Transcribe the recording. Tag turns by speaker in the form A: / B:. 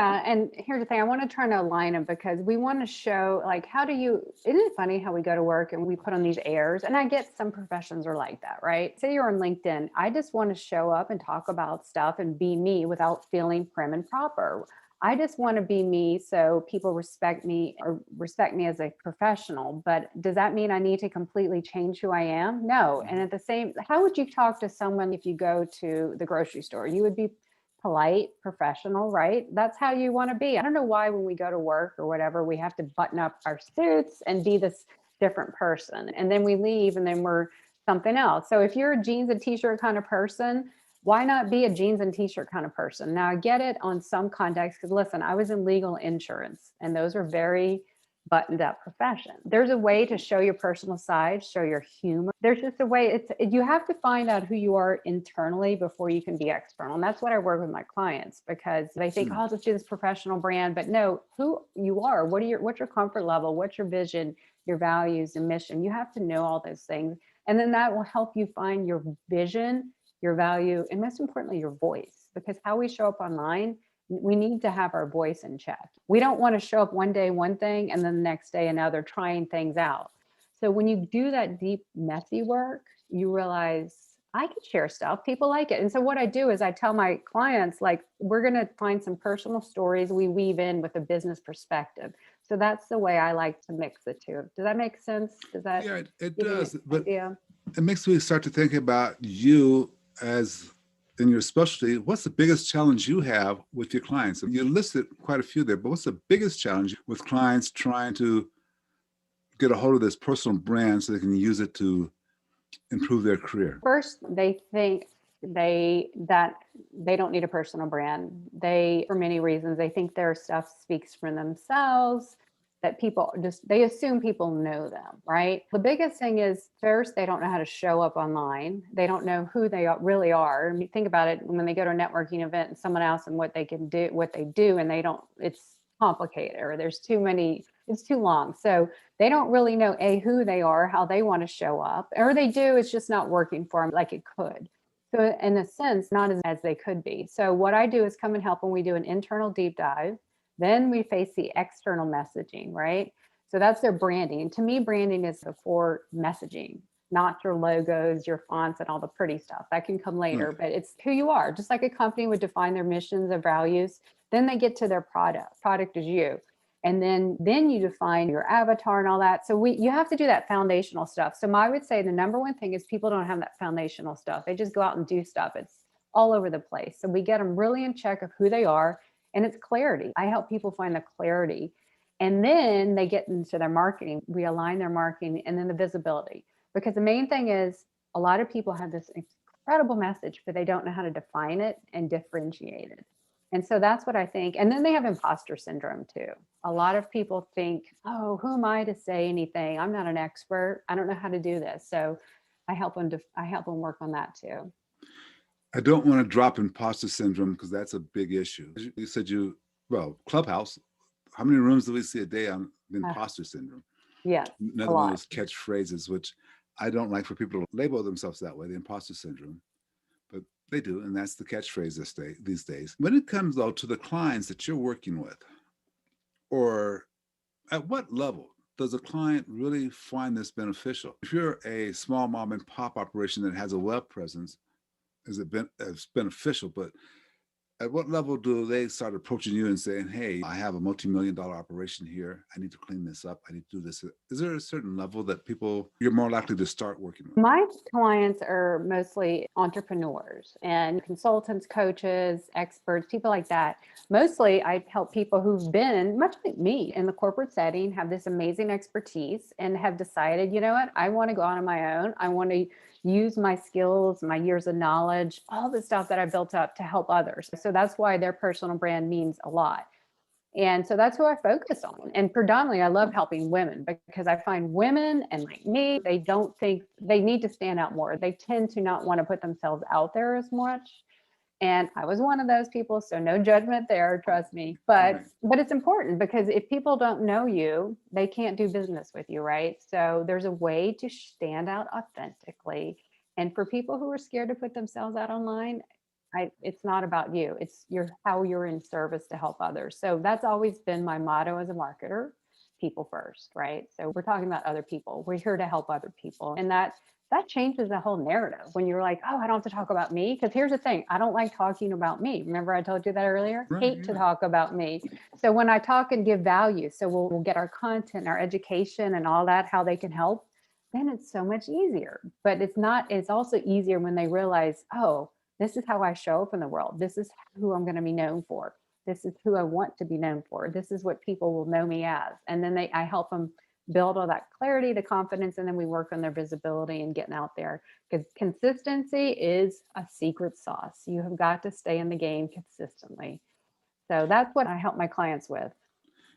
A: Yeah. And here's the thing, I want to try to align them because we want to show like, isn't it funny how we go to work and we put on these airs? And I get some professions are like that, right? Say you're on LinkedIn. I just want to show up and talk about stuff and be me without feeling prim and proper. I just want to be me so people respect me or respect me as a professional. But does that mean I need to completely change who I am? No. And at the same, how would you talk to someone if you go to the grocery store? You would be polite, professional, right? That's how you want to be. I don't know why when we go to work or whatever, we have to button up our suits and be this different person. And then we leave and then we're something else. So if you're a jeans and t-shirt kind of person, why not be a jeans and t-shirt kind of person? Now I get it on some contexts because listen, I was in legal insurance and those are very buttoned up profession. There's a way to show your personal side, show your humor. There's just a way you have to find out who you are internally before you can be external. And that's what I work with my clients because they think, oh, I'll just do this professional brand. But no, who you are, what's your comfort level, what's your vision, your values and mission. You have to know all those things. And then that will help you find your vision, your value, and most importantly, your voice. Because how we show up online, we need to have our voice in check. We don't want to show up one day one thing and then the next day another, trying things out. So when you do that deep, messy work, you realize I can share stuff. People like it. And so what I do is I tell my clients, like, we're going to find some personal stories we weave in with a business perspective. So that's the way I like to mix the two. Does that make sense? Does that
B: Yeah, it
A: give you
B: does.
A: an
B: But
A: idea?
B: it makes me start to think about you as in your specialty. What's the biggest challenge you have with your clients? You listed quite a few there, but what's the biggest challenge with clients trying to get a hold of this personal brand so they can use it to improve their career?
A: First, they think that they don't need a personal brand. They, for many reasons, they think their stuff speaks for themselves, that people just they assume people know them, right? The biggest thing is first, they don't know how to show up online. They don't know who they really are. I mean, think about it when they go to a networking event and someone else and what they can do, what they do, and they don't, it's complicated or there's too many, it's too long. So they don't really know who they are, how they want to show up, or they do, it's just not working for them like it could. So in a sense, not as they could be. So what I do is come and help when we do an internal deep dive. Then we face the external messaging, right? So that's their branding. And to me, branding is before messaging, not your logos, your fonts, and all the pretty stuff. That can come
B: Right.
A: later, but it's who you are. Just like a company would define their missions and values, then they get to their product. Product is you. And then you define your avatar and all that. So you have to do that foundational stuff. So I would say the number one thing is people don't have that foundational stuff. They just go out and do stuff. It's all over the place. So we get them really in check of who they are, and it's clarity. I help people find the clarity. And then they get into their marketing. We align their marketing and then the visibility. Because the main thing is a lot of people have this incredible message, but they don't know how to define it and differentiate it. And so that's what I think. And then they have imposter syndrome too. A lot of people think, oh, who am I to say anything? I'm not an expert. I don't know how to do this. So I help them work on that too.
B: I don't want to drop imposter syndrome because that's a big issue. You said Clubhouse, how many rooms do we see a day on the
A: Uh,
B: imposter syndrome?
A: yes, a
B: Another one of
A: lot.
B: those catchphrases, which I don't like for people to label themselves that way, the imposter syndrome, but they do. And that's the catchphrase these days. When it comes, though, to the clients that you're working with, or at what level does a client really find this beneficial? If you're a small mom and pop operation that has a web presence, it's beneficial, but at what level do they start approaching you and saying, hey, I have a multi-million-dollar operation here. I need to clean this up. I need to do this. Is there a certain level that you're more likely to start working with?
A: My clients are mostly entrepreneurs and consultants, coaches, experts, people like that. Mostly, I help people who've been, much like me, in the corporate setting, have this amazing expertise and have decided, you know what, I want to go out on my own. I want to use my skills, my years of knowledge, all the stuff that I built up to help others. So that's why their personal brand means a lot. And so that's who I focus on. And predominantly, I love helping women because I find women and like me, they don't think they need to stand out more. They tend to not want to put themselves out there as much. And I was one of those people. So no judgment there, trust me.
B: Right.
A: But it's important because if people don't know you, they can't do business with you, right? So there's a way to stand out authentically. And for people who are scared to put themselves out online, It's not about you. It's how you're in service to help others. So that's always been my motto as a marketer, people first, right? So we're talking about other people. We're here to help other people. And that changes the whole narrative when you're like, oh, I don't have to talk about me. Because here's the thing, I don't like talking about me. Remember I told you that earlier?
B: Right,
A: Hate to
B: yeah.
A: talk about me. So when I talk and give value, so we'll get our content, our education and all that, how they can help, then it's so much easier. But it's also easier when they realize, oh, this is how I show up in the world. This is who I'm going to be known for. This is who I want to be known for. This is what people will know me as. And then I help them build all that clarity, the confidence, and then we work on their visibility and getting out there. Because consistency is a secret sauce. You have got to stay in the game consistently. So that's what I help my clients with.